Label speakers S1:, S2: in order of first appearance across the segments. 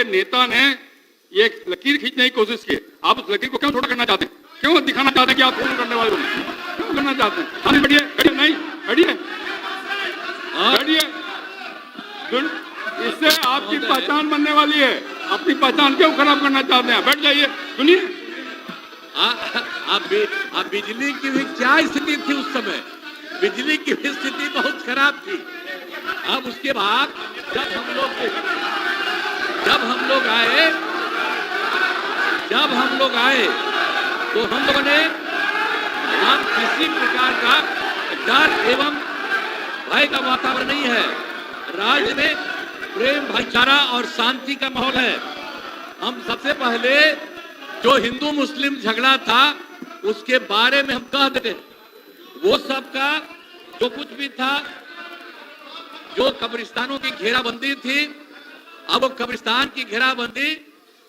S1: नेता ने ये लकीर खींचने की कोशिश की। आप उस लकीर को क्यों छोटा करना चाहते हैं? क्यों दिखाना चाहते हैं कि आप फोन करने वाले लोग क्यों करना चाहते हैं? अरे बैठिए, बैठिए, नहीं बैठिए, बैठिए। इससे आपकी पहचान बनने वाली है। अपनी पहचान क्यों खराब करना चाहते हैं? बैठ जाइए, सुनिए।
S2: अब बिजली की भी क्या स्थिति थी उस समय? बिजली की भी स्थिति बहुत खराब थी। अब उसके बाद जब हम लोग आए तो हम लोगों ने किसी प्रकार का डर एवं भय का वातावरण नहीं है। राज्य में प्रेम, भाईचारा और शांति का माहौल है। हम सबसे पहले जो हिंदू मुस्लिम झगड़ा था उसके बारे में हम कह देते, वो सब का जो कुछ भी था, जो कब्रिस्तानों की घेराबंदी थी, अब वो कब्रिस्तान की घेराबंदी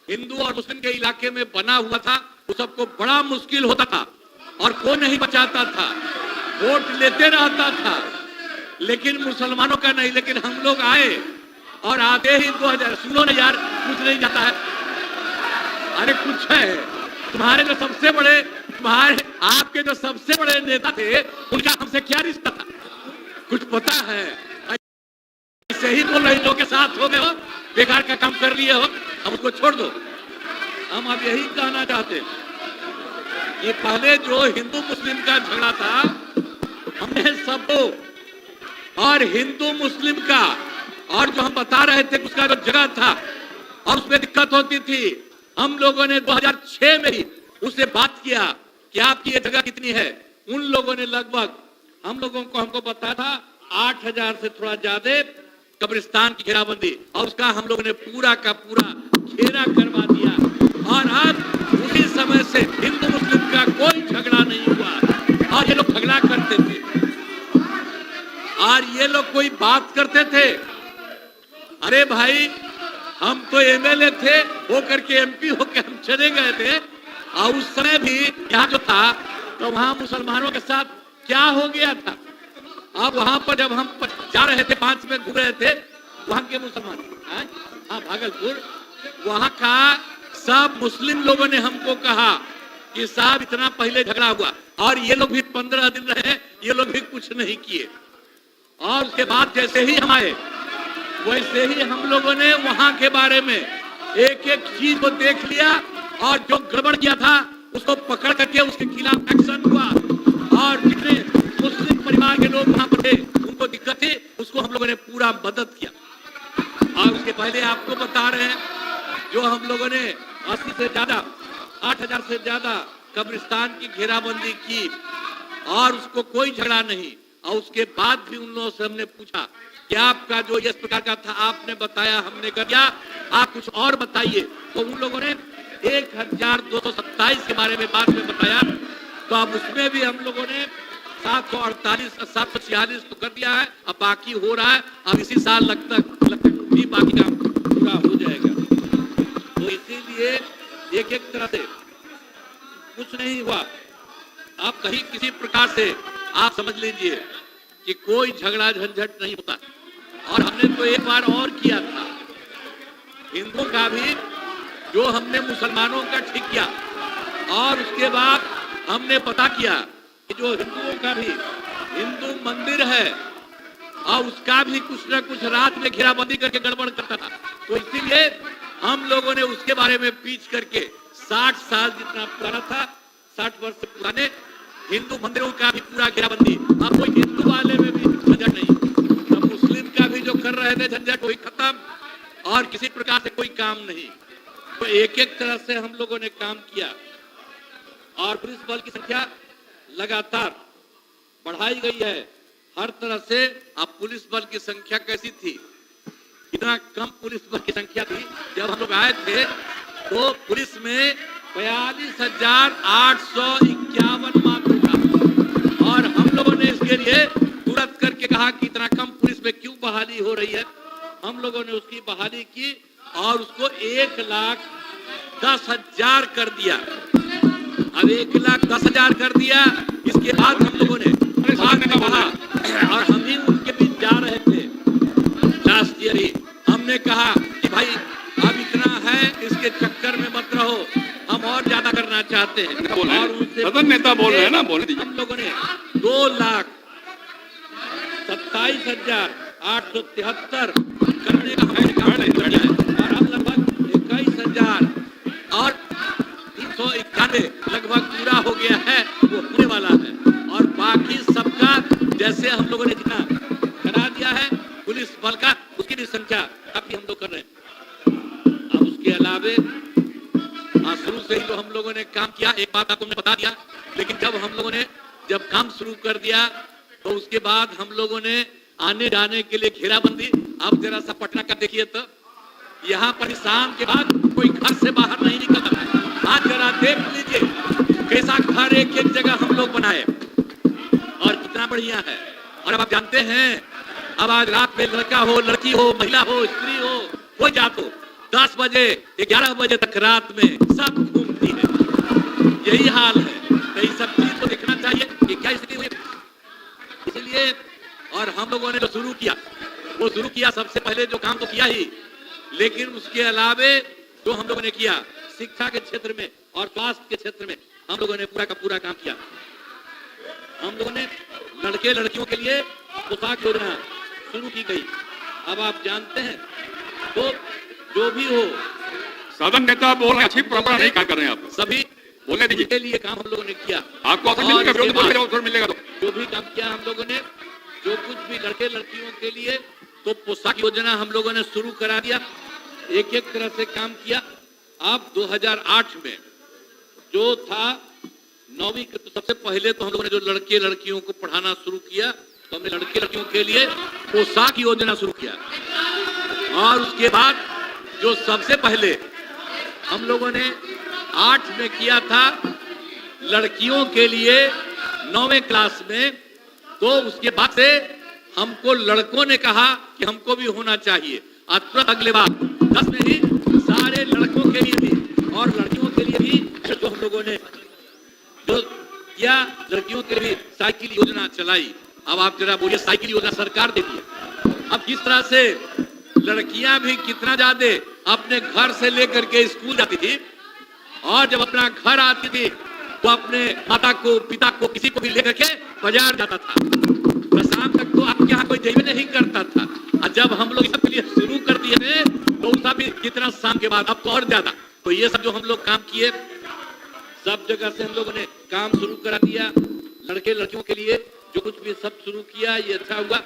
S2: हिंदू और मुस्लिम के इलाके में बना हुआ था। वो सबको बड़ा मुश्किल होता था और कोई नहीं बचाता था, वोट लेते रहता था, लेकिन मुसलमानों का नहीं। लेकिन हम लोग आए और आते ही 2000, सुनो ना यार, कुछ नहीं जाता है। अरे कुछ है, तुम्हारे जो सबसे बड़े, आपके जो सबसे बड़े नेता थे, उनका हमसे क्या रिश्ता था? कुछ पता है? ऐसे ही बोल रहे लोगों के साथ हो गए हो, बेकार का काम कर लिए हो, अब उसको छोड़ दो। हम अब यही कहना चाहते हैं कि पहले जो हिंदू मुस्लिम का झगड़ा था, हमने सबको और हिंदू मुस्लिम का, और जो हम बता रहे थे उसका जो जगह था और उसमें दिक्कत होती थी, हम लोगों ने 2006 में ही उससे बात किया कि आपकी ये जगह कितनी है। उन लोगों ने लगभग हमको बताया था 8000 से थोड़ा ज्यादा कब्रिस्तान की घेराबंदी, और उसका हम लोगों ने पूरा का पूरा घेरा करवा दिया। और अब उसी समय से हिंदू मुस्लिम का कोई झगड़ा नहीं हुआ। और ये लोग झगड़ा करते थे और ये लोग कोई बात करते थे। अरे भाई, हम तो एमएलए थे, होकर के एमपी होकर हम चले गए थे, और उस समय भी यहाँ जो था तो वहां मुसलमानों के साथ क्या हो गया था। अब वहां पर जब हम जा रहे थे, 5 में घूम रहे थे, वहां के मुसलमान, हाँ भागलपुर, वहां का सब मुस्लिम लोगों ने हमको कहा कि साहब इतना पहले झगड़ा हुआ और ये लोग भी 15 दिन रहे, ये लोग भी कुछ नहीं किए। और उसके बाद जैसे ही हम आए, वैसे ही हम लोगों ने वहां के बारे में एक एक चीज को देख लिया, और जो गड़बड़ किया था उसको पकड़ करके उसके खिलाफ एक्शन हुआ। और जितने मुस्लिम परिवार के लोग वहां पर थे, उनको दिक्कत थी, उसको हम लोगों ने पूरा मदद किया। और उसके पहले आपको बता रहे हैं, जो हम लोगों ने 80 से ज्यादा, 8000 से ज्यादा कब्रिस्तान की घेराबंदी की और उसको कोई झगड़ा नहीं। और उसके बाद भी उन लोगों से हमने पूछा कि आपका जो इस प्रकार का था, आपने बताया, हमने कर दिया, आप कुछ और बताइए। तो उन लोगों ने 1227 के बारे में बात में बताया। तो अब उसमें भी हम लोगों ने 746 तो कर दिया है, अब बाकी हो रहा है। अब इसी साल लगता भी बाकी काम पूरा हो जाएगा। तो इसीलिए एक तरह से कुछ नहीं हुआ। आप कहीं किसी प्रकार से आप समझ लीजिए कि कोई झगड़ा झंझट नहीं होता। और हमने तो एक बार और किया था, हिंदुओं का भी जो हमने मुसलमानों का ठीक किया, और उसके बाद हमने पता किया कि जो हिंदुओं का भी हिंदू मंदिर है और उसका भी कुछ न कुछ रात में घेराबंदी करके गड़बड़ करता था। तो इसीलिए हम लोगों ने उसके बारे में पीछ करके 60 साल जितना पुराना था, 60 वर्ष से पुराने हिंदू मंदिरों का भी पूरा घेराबंदी। अब कोई हिंदू वाले में भी झंझट नहीं, तो मुस्लिम का भी जो कर रहे थे झंझट वही खत्म, और किसी प्रकार से कोई काम नहीं। तो एक तरह से हम लोगों ने काम किया। और पुलिस बल की संख्या लगातार बढ़ाई गई है हर तरह से। अब पुलिस बल की संख्या कैसी थी? इतना कम पुलिस बल की संख्या थी। जब हम लोग आए थे तो पुलिस में 42,851 मात्र था, और हम लोगों ने इसके लिए तुरंत करके कहा कि इतना कम पुलिस में क्यों बहाली हो रही है। हम लोगों ने उसकी बहाली की और उसको 1,10,000 कर दिया। अब 1,10,000 कर दिया। इसके बाद हम लोगों ने कहा, और हम ही उनके बीच जा रहे थे लास्ट ईयर ही, हमने कहा कि भाई अब इतना हैं इसके चक्कर में मत रहो, हम और ज्यादा करना चाहते हैं।
S1: बोल रहे
S2: और
S1: हैं,
S2: उनसे
S1: सदन नेता बोल रहे हैं ना, बोलने दीजिए।
S2: हम लोगों ने 2,27,873 करने का हमने काम किया है और अब लगभग 21,000 और 391 लगभग पूरा हो गया है, वो होने वाला है। और बाकी सबका जैसे हम लोगों ने जितना करा दिया है पुलिस बल का, उसकी भी संख्या काफी हम लोग कर रहे हैं। अब उसके अलावे शुरू से ही तो हम लोगों ने काम किया, एक बात आपको मैं बता दिया, लेकिन जब हम लोगों ने जब काम शुरू कर दिया तो उसके बाद हम लोगों ने आने जाने के लिए घेराबंदी। अब जरा सा पटना का देखिए तो यहाँ पर शाम के बाद कोई घर से बाहर नहीं निकलता है। आज जरा देख लीजिए कैसा घर एक एक जगह हम लोग बनाए और कितना बढ़िया है। और अब आप जानते हैं अब आज रात में लड़का हो, लड़की हो, महिला हो, स्त्री हो, कोई जात हो, 10 बजे 11 बजे तक रात में सब घूमती है। यही हाल है, तो ये सब चीज को देखना चाहिए कि क्या स्थिति हुई। इसलिए और हम लोगों ने जो शुरू किया वो शुरू किया, सबसे पहले जो काम तो किया ही, लेकिन उसके अलावे जो हम लोगों ने किया शिक्षा के क्षेत्र में और स्वास्थ्य के क्षेत्र में हम लोगों ने पूरा का पूरा काम किया। हम लोगों ने लड़के लड़कियों के लिए पोशाक योजना शुरू की गई। अब आप जानते हैं तो जो भी हो,
S1: सदन नेता बोल रहे हैं, अच्छी परंपरा नहीं काम कर रहे हैं आप,
S2: सभी
S1: बोलने दीजिए।
S2: के लिए काम हम लोगों ने किया।
S1: आपको अवसर मिलेगा, विरोध बोलने का अवसर मिलेगा तो
S2: जो भी काम किया हम लोगों ने, जो कुछ भी लड़के लड़कियों के लिए तो पोशाक योजना हम लोगों ने शुरू करा दिया, एक एक तरह से काम किया। अब 2008 में जो था 9वीं के, तो सबसे पहले तो हम लोगों ने जो लड़के लड़कियों को पढ़ाना शुरू किया तो हमने लड़के लड़कियों के लिए पोशाक योजना शुरू किया। और उसके बाद जो सबसे पहले हम लोगों ने 8 में किया था लड़कियों के लिए 9वें क्लास में, तो उसके बाद से हमको लड़कों ने कहा कि हमको भी होना चाहिए। आज तुरंत अगले बार 10 में ही सारे लड़कों के लिए भी और लड़कियों के लिए भी जो हम लोगों ने जो किया, लड़कियों के लिए भी साइकिल योजना चलाई। अब आप जरा बोलिए, साइकिल योजना सरकार देती है। अब किस तरह से लड़कियां भी कितना ज्यादा अपने घर से लेकर के स्कूल जाती थी और जब अपना घर आती थी तो अपने माता को, पिता को, किसी को भी लेकर के बाजार जाता था। तो शाम तक तो आपके यहाँ कोई जैसे नहीं करता था। और जब हम लोग इसके लिए शुरू कर दिए तो उसका भी कितना शाम के बाद, अब तो और ज्यादा। तो ये सब जो हम लोग काम किए, सब जगह से हम लोगों ने काम शुरू करा दिया। लड़के लड़कियों के लिए जो कुछ भी सब शुरू किया, ये अच्छा हुआ।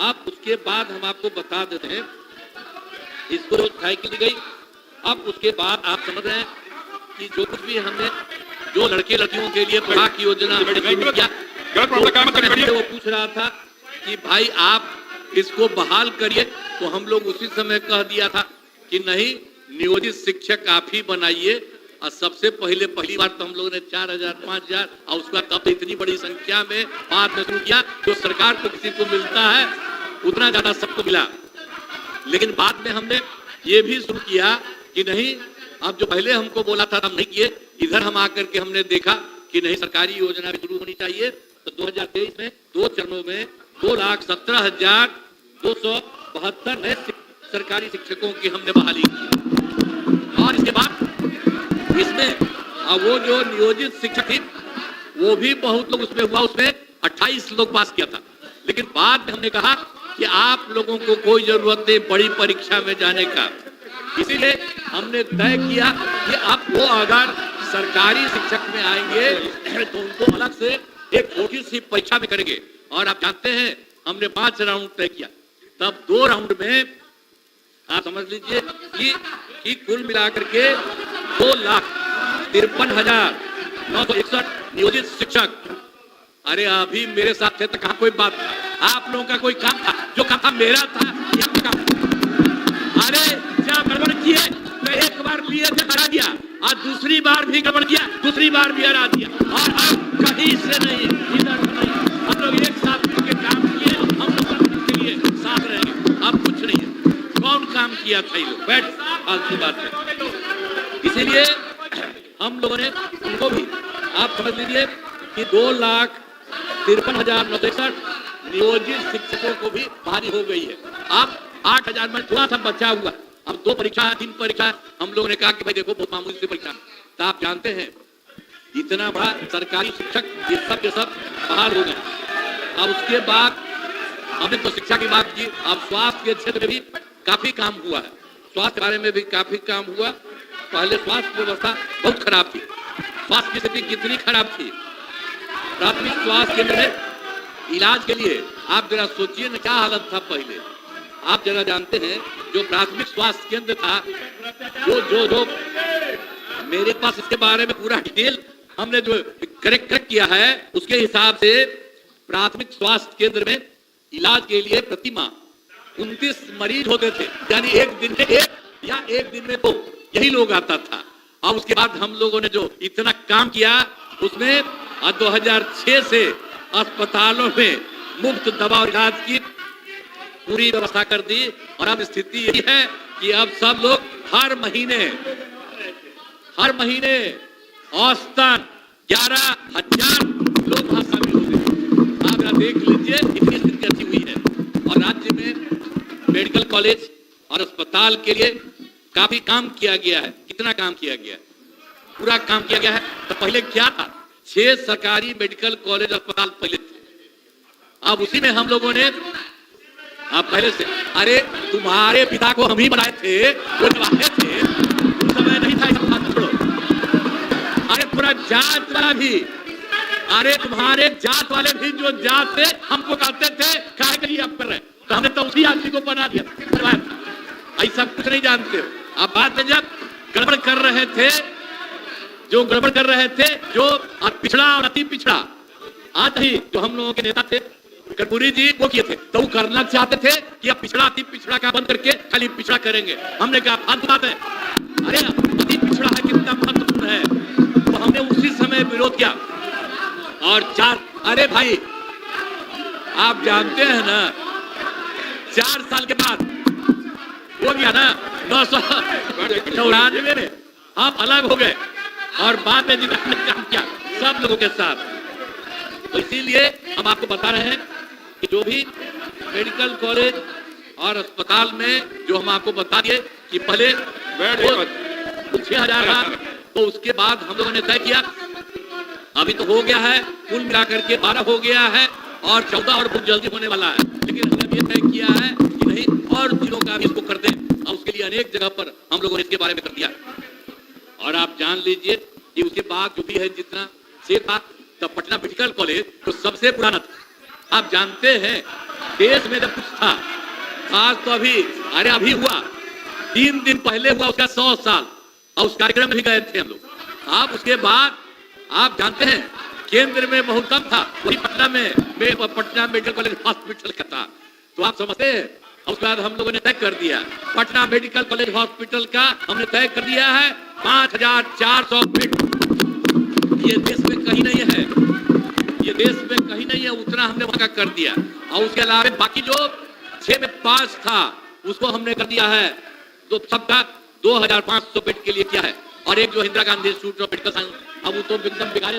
S2: आप उसके बाद हम आपको बता देते हैं, इसको जो साइकिल दी गई, अब उसके बाद आप समझ रहे हैं कि जो कुछ भी हमने जो लड़के लड़कियों के लिए पोशाक योजना शुरू किया, वो पूछ रहा था कि भाई आप इसको बहाल करिए, तो हम लोग उसी समय कह दिया था कि नहीं, नियोजित शिक्षक आप ही बनाइए। और सबसे पहले पहली बार तो हम लोगों ने 4,000 5,000 और उसका तब इतनी बड़ी संख्या में बाद में शुरू किया। जो सरकार को किसी को मिलता है उतना ज्यादा सबको मिला, लेकिन बाद में हमने ये भी शुरू किया कि नहीं, अब जो पहले हमको बोला था हम नहीं किए, इधर हम आकर के हमने देखा कि नहीं, सरकारी योजना भी शुरू होनी चाहिए। तो 2023 में 2 चरणों में 2,17,272 नए सरकारी शिक्षकों की हमने बहाली की। और इसके बाद इसमें वो जो नियोजित शिक्षक थी वो भी बहुत लोग उसमें हुआ, उसमें 28 लोग पास किया था। लेकिन बाद में हमने कहा कि आप लोगों को कोई जरूरत नहीं बड़ी परीक्षा में जाने का, इसीलिए हमने तय किया कि अब वो अगर सरकारी शिक्षक में आएंगे तो उनको अलग से एक छोटी सी परीक्षा में करेंगे। और आप जानते हैं हमने 5 राउंड तय किया, तब 2 राउंड में आप समझ लीजिए कि कुल मिलाकर के 2,53,961 नियोजित शिक्षक। अरे अभी मेरे साथ थे तो कहाँ कोई बात था, आप लोगों का कोई काम था, जो काम था मेरा था या काम। अरे क्या गड़बड़ किए तो एक बार लिए थे हरा दिया, और दूसरी बार भी गड़बड़ किया, दूसरी बार भी हरा दिया। और अब कहीं से नहीं, इधर नहीं, हम लोग एक साथ मिलकर काम किए, हम लोग के लिए साथ रहेंगे। अब कुछ नहीं है, कौन काम किया था ये लोग, बैठ फालतू बात है। इसीलिए हम लोगों ने उनको भी आप समझ लीजिए कि 2,53,961 नियोजित शिक्षकों को भी भारी हो गई है। अब 8,000 में थोड़ा सा बचा हुआ, अब 2 परीक्षा 3 परीक्षा हम लोगों ने कहा कि भाई देखो बहुत मामूली सी परीक्षा। तो आप जानते हैं इतना बड़ा सरकारी शिक्षक ये सब बहाल हो गए। अब उसके बाद हमने तो शिक्षा की बात की, अब स्वास्थ्य के क्षेत्र में भी काफी काम हुआ है। स्वास्थ्य के बारे में भी काफी काम हुआ। पहले स्वास्थ्य व्यवस्था बहुत खराब थी। स्वास्थ्य की स्थिति कितनी खराब थी। प्राथमिक स्वास्थ्य केंद्र में इलाज के लिए आप जरा सोचिए ना क्या हालत था पहले। आप जरा जानते हैं जो प्राथमिक स्वास्थ्य केंद्र था, जो मेरे पास इसके बारे में पूरा डिटेल हमने जो करेक्ट किया है, उसके हिसाब से प्राथमिक स्वास्थ्य केंद्र में इलाज के लिए प्रति माह 29 मरीज होते थे, यानी एक दिन में 1 या एक दिन में 2 यही लोग आता था। और उसके बाद हम लोगों ने जो इतना काम किया उसमें 2006 से अस्पतालों में मुफ्त दवा और इलाज की पूरी व्यवस्था कर दी। और अब स्थिति यही है कि अब सब लोग हर महीने औसतन 11,000 लोग वहां शामिल होते हैं। आप जरा देख लीजिए इतनी स्थिति अच्छी हुई है। और राज्य में मेडिकल कॉलेज और अस्पताल के लिए काफी काम किया गया है। कितना काम किया गया है? पूरा काम किया गया है। तो पहले क्या था, 6 सरकारी मेडिकल कॉलेज अस्पताल पहले थे। अब उसी में हम लोगों ने आप पहले से, अरे तुम्हारे पिता को हम ही बनाए थे, वो जवाब थे, उस समय नहीं था ऐसा बात छोड़ो। अरे पूरा जात वाला भी, अरे तुम्हारे जात वाले भी जो जात से हमको कहते थे काहे के लिए आप कर रहे हैं, तो हमने तो उसी आदमी को बना दिया। ऐसा कुछ नहीं जानते हो। अब बात में जब गड़बड़ कर रहे थे, जो पिछड़ा और अति पिछड़ा, आज ही जो हम लोगों के नेता थे कर्पूरी जी वो किए थे, तो वो करना चाहते थे कि अब पिछड़ा अति पिछड़ा का बंद करके खाली पिछड़ा करेंगे। हमने कहा फालतू बात है, अरे अति पिछड़ा है कितना महत्वपूर्ण है, तो हमने उसी समय विरोध किया। और 4, अरे भाई आप जानते हैं ना 4 साल के बाद हो गया ना 994 में आप अलग हो गए और बाद में जिन्होंने काम किया सब लोगों के साथ। तो इसीलिए हम आपको बता रहे हैं कि जो भी मेडिकल कॉलेज और अस्पताल में जो हम आपको बता दिए कि पहले 6,000 था, तो उसके बाद हम लोगों ने तय किया, अभी तो हो गया है, कुल मिलाकर के 12 हो गया है और 14 और बहुत जल्दी होने वाला है। लेकिन हमने ये तय किया है कि नहीं और जिलों का भी इसको कर दें, और उसके लिए अनेक जगह पर हम लोगों ने इसके बारे में कर दिया। और आप जान लीजिए कि उसके बाद जो भी है जितना से था, तो पटना मेडिकल कॉलेज तो सबसे पुराना था। आप जानते हैं देश में जब कुछ था खास तो अभी हुआ 3 दिन पहले हुआ उसका 100 साल, और उस कार्यक्रम में भी गए थे हम लोग। आप उसके बाद आप जानते हैं केंद्र में बहुत कम था, वही पटना मेडिकल कॉलेज हॉस्पिटल का था। तो आप समझते हैं, उसके बाद हम लोगों ने तय कर दिया पटना मेडिकल कॉलेज हॉस्पिटल का हमने तय कर दिया है 5,400 बेड। ये देश में कहीं नहीं है, उतना हमने वहां का कर दिया। और उसके अलावा बाकी जो 6 में 5 था उसको हमने कर दिया है, तो सबका 2,500 बेड के लिए किया है। और एक जो Indira Gandhi institute of medical science, अब वो तो एकदम बिगाड़े